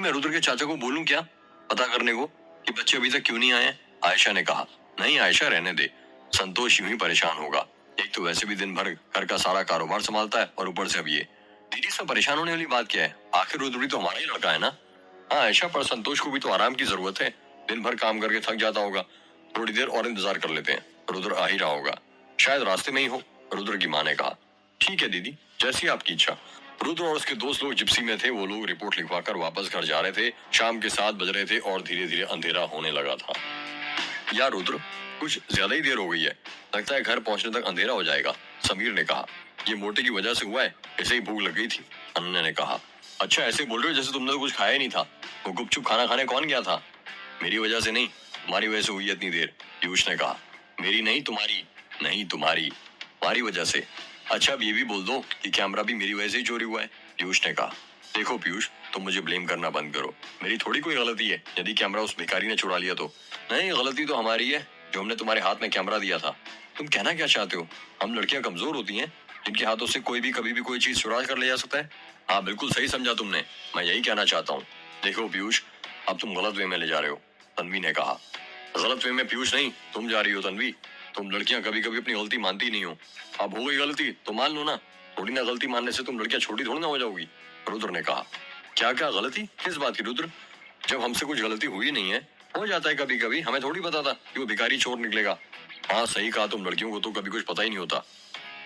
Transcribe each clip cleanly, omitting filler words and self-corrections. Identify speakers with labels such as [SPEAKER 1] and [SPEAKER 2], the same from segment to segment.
[SPEAKER 1] मैं रुद्र के चाचा को बोलूं क्या पता करने को कि बच्चे अभी तक क्यों नहीं आए? आयशा ने कहा। नहीं आयशा, रहने दे, संतोष यूं ही परेशान होगा। एक तो वैसे भी दिन भर घर का सारा कारोबार संभालता है और ऊपर से अब ये। दीदी, इसमें परेशान होने वाली बात क्या है? आखिर रुद्र भी तो हमारा ही लड़का है ना। हाँ आयशा, पर संतोष को भी तो आराम की जरूरत है। दिन भर काम करके थक जाता होगा। थोड़ी देर और इंतजार कर लेते हैं, रुद्र आ ही रहा होगा, शायद रास्ते में ही हो, रुद्र की माँ ने कहा। ठीक है दीदी, जैसी आपकी इच्छा। रुद्र और उसके दोस्त लोग जिप्सी में थे। वो लोग रिपोर्ट लिखवाकर वापस घर जा रहे थे। शाम के 7 बज रहे थे और धीरे धीरे अंधेरा होने लगा था। यार रुद्र, कुछ ज्यादा ही देर हो गई है, लगता है घर पहुंचने तक अंधेरा हो जाएगा, समीर ने कहा। ये मोटे की वजह से हुआ है, ऐसे ही भूख लग गई थी, अनन्या ने कहा। अच्छा, ऐसे बोल रहे हो जैसे तुमने तो कुछ खाया ही नहीं था। वो गुपचुप खाना खाने कौन गया था? मेरी वजह से नहीं, तुम्हारी वजह से हुई है इतनी देर, पीयूष ने कहा। मेरी नहीं, तुम्हारी। नहीं, तुम्हारी वजह से। अच्छा, अब ये भी बोल दो कि कैमरा भी मेरी वजह से ही चोरी हुआ है, पीयूष ने कहा। देखो पीयूष, तुम मुझे ब्लेम करना बंद करो, मेरी थोड़ी कोई गलती है यदि कैमरा उस भिखारी ने चुरा लिया तो। नहीं, गलती तो हमारी है जो हमने तुम्हारे हाथ में कैमरा दिया था। तुम कहना क्या चाहते हो? हम लड़कियां कमजोर होती हैं जिनके हाथों से कोई भी कभी भी कोई चीज चुरा कर ले जा सकता है? हाँ बिल्कुल सही समझा तुमने, मैं यही कहना चाहता हूँ। देखो पीयूष, अब तुम गलत वे में ले जा रहे हो, तन्वी ने कहा। गलत वे में पीयूष नहीं, तुम जा रही हो तन्वी। तुम लड़कियां कभी कभी अपनी गलती मानती नहीं हो। अब हो गई गलती तो मान लो ना, थोड़ी ना गलती मानने से तुम लड़कियां छोटी थोड़ी ना हो जाओगी, रुद्र ने कहा। क्या क्या गलती? किस बात की रुद्र? जब हमसे कुछ गलती हुई नहीं है, हो जाता है कभी कभी, हमें थोड़ी पता था कि वो भिखारी चोर निकलेगा। हाँ सही कहा, तुम लड़कियों को तो कभी कुछ पता ही नहीं होता।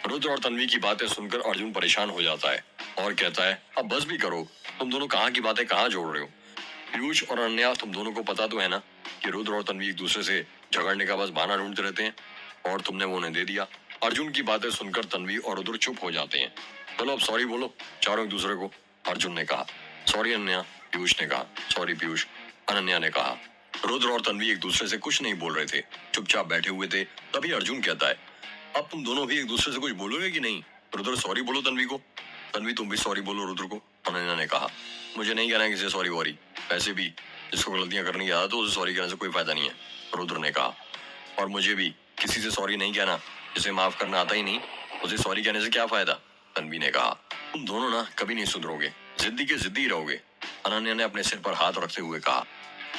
[SPEAKER 1] रुद्र और तन्वी की बातें सुनकर अर्जुन परेशान हो जाता है और कहता है, अब बस भी करो, तुम दोनों कहाँ की बातें कहाँ जोड़ रहे हो? पीयूष और अनन्या, तुम दोनों को पता तो है ना कि रुद्र और तन्वी एक दूसरे से झगड़ने का बस बहाना ढूंढते रहते हैं, और तुमने वो उन्हें दे दिया। अर्जुन की बातें सुनकर तन्वी और रुद्र चुप हो जाते हैं। चलो अब सॉरी बोलो चारों एक दूसरे को, अर्जुन ने कहा। सॉरी अनन्या, पीयूष ने कहा। सॉरी पीयूष, अनन्या ने कहा। रुद्र और तन्वी एक दूसरे से कुछ नहीं बोल रहे थे, चुपचाप बैठे हुए थे। तभी अर्जुन कहता है, अब तुम दोनों भी एक दूसरे से कुछ बोलोगे कि नहीं? रुद्र, सॉरी बोलो तन्वी को। तन्वी, तुम भी सॉरी बोलो रुद्र को, अनन्या ने कहा। मुझे नहीं कहना किसी सॉरी वॉरी, वैसे भी जिसको गलतियां करने की आदत हो उसे सॉरी कहने से कोई फायदा नहीं है, रुद्र ने कहा। और मुझे भी किसी से सॉरी नहीं कहना, जिसे माफ करना आता ही नहीं उसे सॉरी कहने से क्या फायदा, तन्वी ने कहा। तुम दोनों ना कभी नहीं सुधरोगे, जिद्दी के जिद्दी रहोगे, अनन्या ने अपने सिर पर हाथ रखते हुए कहा।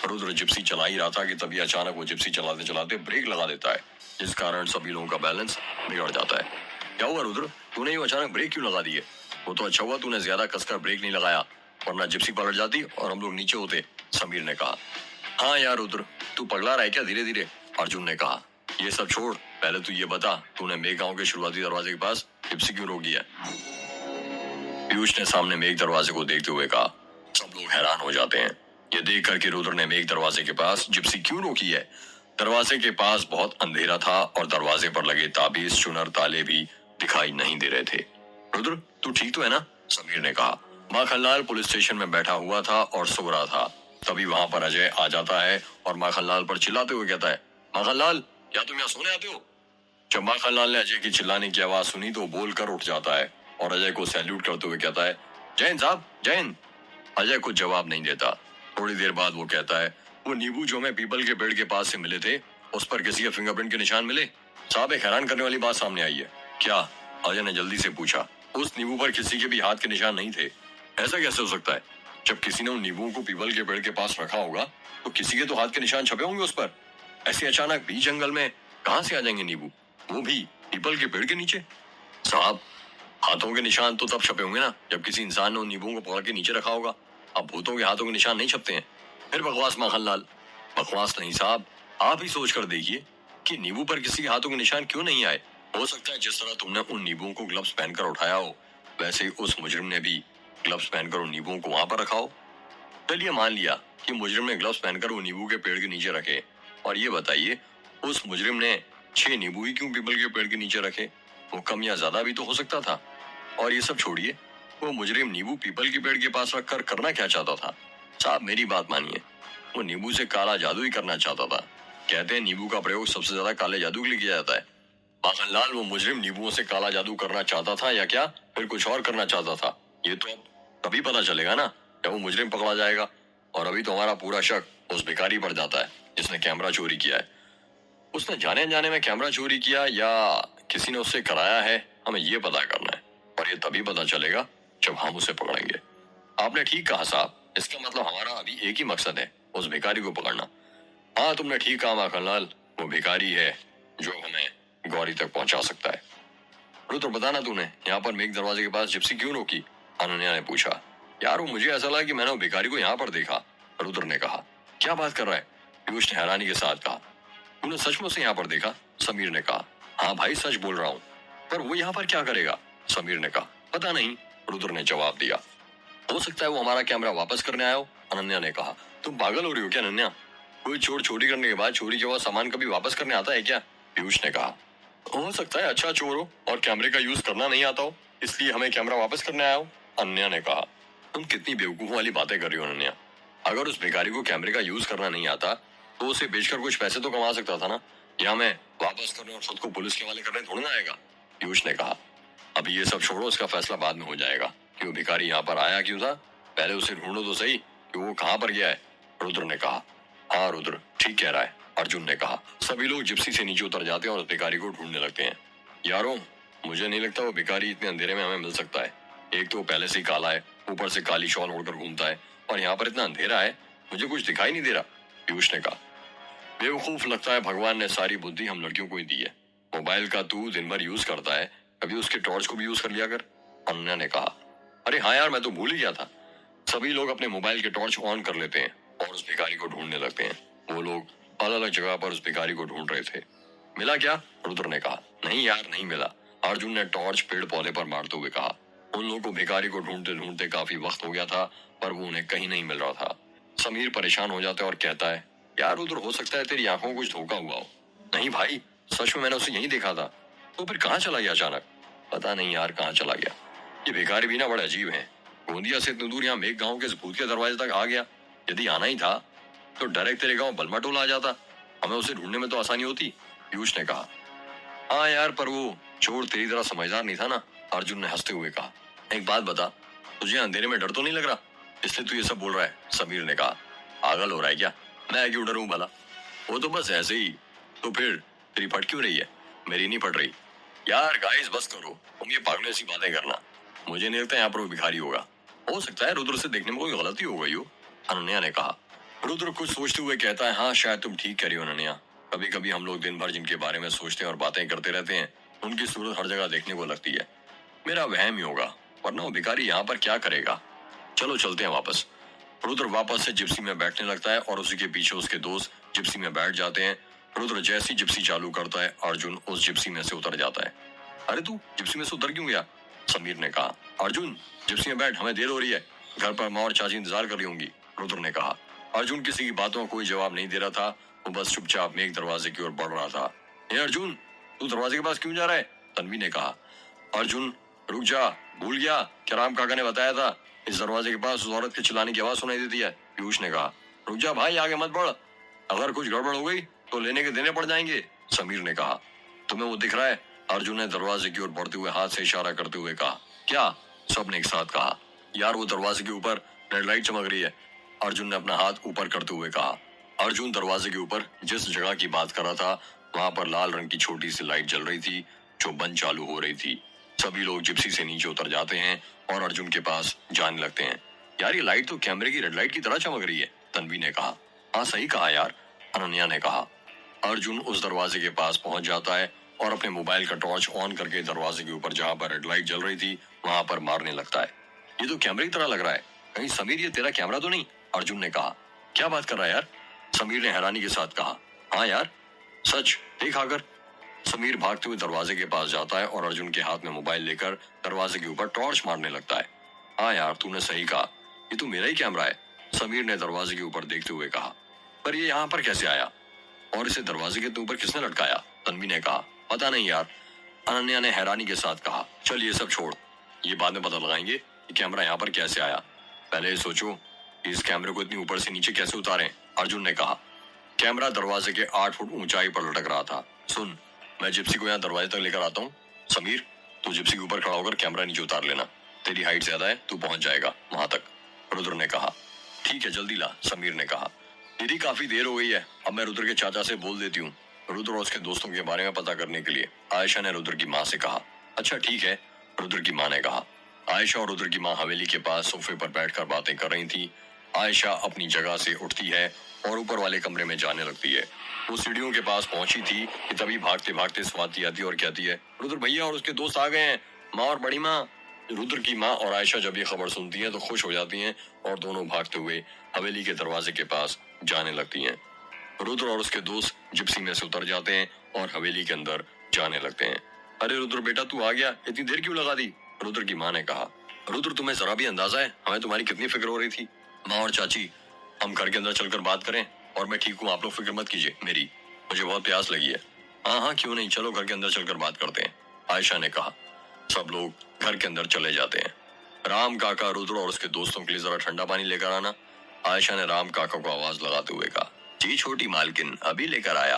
[SPEAKER 1] रुद्र जिप्सी चला ही रहा था कि तभी अचानक वो जिप्सी चलाते चलाते ब्रेक लगा देता है, जिस कारण सभी लोगों का बैलेंस बिगड़ जाता है। क्या हुआ रुद्र, तूने ये अचानक ब्रेक क्यों लगा दिए? वो तो अच्छा हुआ तूने ज्यादा कसकर ब्रेक नहीं लगाया, वरना जिप्सी पलट जाती और हम लोग नीचे होते, समीर ने कहा। हाँ यार रुद्र, तू पगला रहा है क्या धीरे धीरे, अर्जुन ने कहा। ये सब छोड़, पहले तू ये बता, तूने मेघ गांव के शुरुआती दरवाजे के पास जिप्सी क्यों रोक दिया? पीयूष ने सामने मेघ दरवाजे को देखते हुए कहा। सब लोग हैरान हो जाते हैं ये देख कर कि रुद्र ने मेघ दरवाजे के पास जिप्सी क्यों रोकी है। दरवाजे के पास बहुत अंधेरा था और दरवाजे पर लगे ताबीज, चुनर, ताले भी दिखाई नहीं दे रहे थे। रुद्र, तू ठीक तो है ना, समीर ने कहा। माखनलाल पुलिस स्टेशन में बैठा हुआ था और सो रहा था। तभी वहां पर अजय आ जाता है और माखनलाल पर चिल्लाते हुए कहता है, माखनलाल, क्या तुम यहाँ सोने आते हो? जब माखनलाल ने अजय की चिल्लाने की आवाज सुनी तो बोलकर उठ जाता है और अजय को सैल्यूट करते हुए कहता है, जय हिंद साहब, जय हिंद। अजय कुछ जवाब नहीं देता। थोड़ी देर बाद वो कहता है, वो नींबू जो हमें पीपल के पेड़ के पास से मिले थे, उस पर किसी के फिंगरप्रिंट के निशान मिले? साहब, एक हैरान करने वाली बात सामने आई है। क्या? अजय ने जल्दी से पूछा। उस नींबू पर किसी के भी हाथ के निशान नहीं थे। ऐसा कैसे हो सकता है? जब किसी ने उन नींबुओं को पीपल के पेड़ के पास रखा होगा तो किसी के तो हाथ के निशान छपे होंगे उस पर। ऐसे अचानक बीच जंगल में कहां से आ जाएंगे नींबू, वो भी पीपल के पेड़ के नीचे? साहब, हाथों के निशान तो तब छपे होंगे ना जब किसी इंसान ने उन नींबुओं को पकड़ के नीचे रखा होगा। अब भूतों के हाथों के निशान नहीं छपते हैं। फिर बकवास माखनलाल। बकवास नहीं साहब, आप ही सोच कर देखिए कि नींबू पर किसी के हाथों के निशान क्यों नहीं आए। हो सकता है जिस तरह तुमने उन नींबुओं को ग्लव्स पहनकर उठाया हो, वैसे ही उस मुजरिम ने भी ग्लव्स पहनकर उन नींबुओं को वहां पर रखा हो। चलिए मान लिया कि मुजरिम ने ग्लव्स पहनकर वो नींबू के पेड़ के नीचे रखे, और ये बताइए उस मुजरिम ने 6 नींबू ही क्यों पीपल के पेड़ के नीचे रखे? वो कम या ज्यादा भी तो हो सकता था। और ये सब छोड़िए, वो मुजरिम नींबू पीपल के पेड़ के पास रखकर करना क्या चाहता था? साहब, मेरी बात मानिए, वो नींबू से काला जादू ही करना चाहता था। कहते हैं नींबू का प्रयोग सबसे ज्यादा काले जादू के लिए किया जाता है। माखनलाल, वो मुजरिम नींबुओं से काला जादू करना चाहता था या क्या फिर कुछ और करना चाहता था, ये तो अब तभी पता चलेगा ना जब वो मुजरिम पकड़ा जाएगा। और अभी तो हमारा पूरा शक उस भिखारी पर जाता है जिसने कैमरा चोरी किया है। उसने जाने अनजाने में कैमरा चोरी किया या किसी ने उससे कराया है, हमें ये पता करना है, और ये तभी पता चलेगा जब हम उसे पकड़ेंगे। आपने ठीक कहा साहब, इसका मतलब हमारा अभी एक ही मकसद है, उस भिखारी को पकड़ना। हाँ तुमने ठीक कहा माखनलाल, वो भिखारी है जो हमें गौरी तक पहुंचा सकता है। रुद्र बताना तूने यहाँ पर मेघ दरवाजे के पास जिप्सी क्यों रोकी? अनन्या ने पूछा। यार वो मुझे ऐसा लगा कि मैंने वो भिखारी को यहाँ पर देखा, रुद्र ने कहा। क्या बात कर रहा है? पीयूष ने हैरानी के साथ कहा। तूने सचमुच से यहाँ पर देखा? समीर ने कहा। हाँ भाई सच बोल रहा हूँ। पर वो यहाँ पर क्या करेगा? समीर ने कहा। पता नहीं, रुद्र ने जवाब दिया। हो सकता है वो हमारा कैमरा वापस करने आया हो, अनन्या ने कहा। तुम पागल हो रही हो क्या अनन्या? कोई चोर चोरी करने के बाद चोरी के बाद सामान कभी वापस करने आता है क्या? पीयूष ने कहा। हो सकता है अच्छा चोर हो और कैमरे का यूज करना नहीं आता हो, इसलिए हमें कैमरा वापस करने आया हो, अनन्या ने कहा। तुम कितनी बेवकूफों वाली बातें कर रही हो अनन्या। अगर उस भिखारी को कैमरे का यूज करना नहीं आता तो उसे बेचकर कुछ पैसे तो कमा सकता था ना। या मैं वापस करने और खुद को पुलिस के हवाले करने थोड़ी ना आएगा, पीयूष ने कहा। अभी ये सब छोड़ो, इसका फैसला बाद में हो जाएगा कि वो भिखारी यहाँ पर आया क्यों था। पहले उसे ढूंढो तो सही कि वो कहाँ पर गया है, रुद्र ने कहा। हाँ रुद्र ठीक कह रहा है, अर्जुन ने कहा। सभी लोग जिप्सी से नीचे उतर जाते हैं और उस भिखारी को ढूंढने लगते हैं। यारों मुझे नहीं लगता वो भिखारी इतने अंधेरे में हमें मिल सकता है। एक तो पहले से ही काला है, ऊपर से काली शॉल ओढ़कर घूमता है, और यहाँ पर इतना अंधेरा है मुझे कुछ दिखाई नहीं दे रहा, पीयूष ने कहा। बेवकूफ, लगता है भगवान ने सारी बुद्धि हम लड़कियों को ही दी है। मोबाइल का तू दिन भर यूज करता है, कभी उसके टॉर्च को भी यूज कर लिया कर, अनन्या ने कहा। अरे हाँ यार मैं तो भूल ही गया था। सभी लोग अपने मोबाइल के टॉर्च ऑन कर लेते हैं और उस भिखारी को ढूंढने लगते हैं। वो लोग अलग अलग जगह पर उस भिखारी को ढूंढ रहे थे। मिला क्या? रुद्र ने कहा। नहीं यार नहीं मिला, अर्जुन ने टॉर्च पेड़ पौधे पर मारते हुए कहा। उन लोगों को भिखारी को ढूंढते ढूंढते काफी वक्त हो गया था, पर वो उन्हें कहीं नहीं मिल रहा था। समीर परेशान हो जाता है और कहता है, यार रुद्र हो सकता है तेरी आंखों को कुछ धोखा हुआ हो। नहीं भाई सच में मैंने उसे यहीं देखा था। तो फिर कहाँ चला गया अचानक? पता नहीं यार कहाँ चला गया। ये भिखारी भी ना बड़े अजीब है। गोंदिया से इतनी दूर यहाँ मेघ गांव के इस भूत के दरवाजे तक आ गया। यदि आना ही था तो डायरेक्ट तेरे गांव बलमाटोला आ जाता, हमें उसे ढूंढने में तो आसानी होती, पीयूष ने कहा। हाँ यार पर वो चोर तेरी तरह समझदार नहीं था ना, अर्जुन ने हंसते हुए कहा। एक बात बता, तुझे अंधेरे में डर तो नहीं लग रहा? इसलिए तू ये सब बोल रहा है, समीर ने कहा। पागल हो रहा है क्या? मैं क्यों डरूं भला? वो तो बस ऐसे ही। तो फिर तेरी फट क्यों रही है? मेरी नहीं फट रही। यार गाइस बस करो, तुम ये पागलों ऐसी बातें करना। मुझे नहीं लगता यहाँ पर वो भिखारी होगा। हो सकता है रुद्र से देखने में कोई गलती हो गई हो, अनन्या ने कहा। रुद्र कुछ सोचते हुए कहता है, हाँ शायद तुम ठीक कह रही हो अनन्या। कभी कभी हम लोग दिन भर जिनके बारे में सोचते हैं और बातें करते रहते हैं उनकी सूरत हर जगह देखने को लगती है। मेरा वहम ही होगा, वरना वो भिखारी यहाँ पर क्या करेगा। चलो चलते हैं वापस। रुद्र वापस से जिप्सी में बैठने लगता है और उसी के पीछे उसके दोस्त जिप्सी में बैठ जाते हैं। रुद्र जैसी जिप्सी चालू करता है अर्जुन उस जिप्सी में से उतर जाता है। अरे तू जिप्सी में से उतर क्यों गया? समीर ने कहा। अर्जुन जिप्सी में बैठ, हमें देर हो रही है, घर पर माँ और चाची इंतजार कर रही होंगी, रुद्र ने कहा। अर्जुन किसी की बातों का कोई जवाब नहीं दे रहा था, वो बस चुपचाप मेघ दरवाजे की ओर बढ़ रहा था। हे अर्जुन तू दरवाजे के पास क्यों जा रहा है? तन्वी ने कहा। अर्जुन रुक जा, भूल गया क्या राम काका ने बताया था इस दरवाजे के पास उस औरत के चिल्लाने की आवाज सुनाई देती है, पीयूष ने कहा। रुक जा भाई, आगे मत बढ़, अगर कुछ गड़बड़ हो गई तो लेने के देने पड़ जाएंगे, समीर ने कहा। तुम्हें वो दिख रहा है? अर्जुन ने दरवाजे की ओर बढ़ते हुए हाथ से इशारा करते हुए कहा। क्या? सबने एक साथ कहा। यार वो दरवाजे के ऊपर रेड लाइट चमक रही है, अर्जुन ने अपना हाथ ऊपर करते हुए कहा। अर्जुन दरवाजे के ऊपर जिस जगह की बात कर रहा था वहां पर लाल रंग की छोटी सी लाइट जल रही थी जो बंद चालू हो रही थी। सभी लोग जिप्सी से नीचे उतर जाते हैं और अर्जुन के पास जाने लगते हैं। यार ये लाइट तो कैमरे की रेड लाइट की तरह चमक रही है, तन्वी ने कहा। हाँ सही कहा यार, अनन्या ने कहा। अर्जुन उस दरवाजे के पास पहुंच जाता है और अपने मोबाइल का टॉर्च ऑन करके दरवाजे के ऊपर जहां पर रेड लाइट जल रही थी वहां पर मारने लगता है। ये तो कैमरे की तरह लग रहा है, कहीं समीर ये तेरा कैमरा तो नहीं? अर्जुन ने कहा। क्या बात कर रहा है यार? समीर ने हैरानी के साथ कहा। हाँ यार सच, देख आकर। समीर भागते हुए दरवाजे के पास जाता है और अर्जुन के हाथ में मोबाइल लेकर दरवाजे के ऊपर टॉर्च मारने लगता है। हाँ यार तूने सही कहा, ये तो मेरा ही कैमरा है, समीर ने दरवाजे के ऊपर देखते हुए कहा। पर ये यहाँ पर कैसे आया और इसे दरवाजे के ऊपर किसने लटकाया? तन्वी ने कहा। पता नहीं यार, अनन्या ने हैरानी के साथ कहा। चल ये सब छोड़, ये बाद में पता लगाएंगे कि कैमरा यहाँ पर कैसे आया। पहले ये सोचो इस कैमरे को इतनी ऊपर से नीचे कैसे उतारें, अर्जुन ने कहा। कैमरा दरवाजे के 8 फुट ऊंचाई पर लटक रहा था। सुन, मैं जिप्सी को यहाँ दरवाजे तक लेकर आता हूँ। समीर तू जिप्सी के ऊपर खड़ा होकर कैमरा नीचे उतार लेना, तेरी हाइट ज्यादा है, तू पहुंच जाएगा वहां तक, रुद्र ने कहा। ठीक है जल्दी ला, समीर ने कहा। दीदी काफी देर हो गई है, अब मैं रुद्र के चाचा से बोल देती हूँ, रुद्र और उसके दोस्तों के बारे में पता करने के लिए, आयशा ने रुद्र की माँ से कहा। अच्छा ठीक है, रुद्र की माँ ने कहा। आयशा और रुद्र की माँ हवेली के पास सोफे पर बैठकर बातें कर रही थी। आयशा अपनी जगह से उठती है और ऊपर वाले कमरे में जाने लगती है। वो सीढ़ियों के पास पहुंची थी कि तभी भागते भागते स्वाति आती है और कहती है, रुद्र भैया और उसके दोस्त आ गए हैं, माँ और बड़ी माँ। रुद्र की माँ और आयशा जब ये खबर सुनती हैं तो खुश हो जाती हैं और दोनों भागते हुए हवेली के दरवाजे के पास जाने लगती हैं। रुद्र और उसके दोस्त जिप्सी में से उतर जाते हैं और हवेली के अंदर जाने लगते हैं। अरे रुद्र बेटा, तू आ गया, इतनी देर क्यों लगा दी? रुद्र की माँ ने कहा। रुद्र, तुम्हें जरा भी अंदाजा है हमें तुम्हारी कितनी फिक्र हो रही थी? माँ और चाची, हम घर के अंदर चलकर बात करें? और मैं ठीक हूँ, आप लोग फिक्र मत कीजिए मेरी, मुझे बहुत प्यास लगी है। हाँ हाँ क्यों नहीं, चलो घर के अंदर चलकर बात करते हैं, आयशा ने कहा। सब लोग घर के अंदर चले जाते हैं। राम काका, रुद्र और उसके दोस्तों के लिए जरा ठंडा पानी लेकर आना, आयशा ने राम काका को आवाज लगाते हुए कहा। जी छोटी मालकिन, अभी लेकर आया,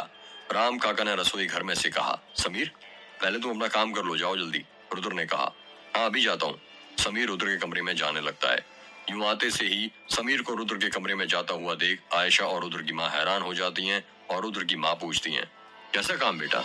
[SPEAKER 1] राम काका ने रसोई घर में से कहा। समीर, पहले तुम अपना काम कर लो, जाओ जल्दी, रुद्र ने कहा। हाँ अभी जाता हूँ। समीर रुद्र के कमरे में जाने लगता है। यूं आते से ही समीर को रुद्र के कमरे में जाता हुआ देख आयशा और रुद्र की माँ हैरान हो जाती हैं और रुद्र की माँ पूछती हैं, कैसा काम बेटा?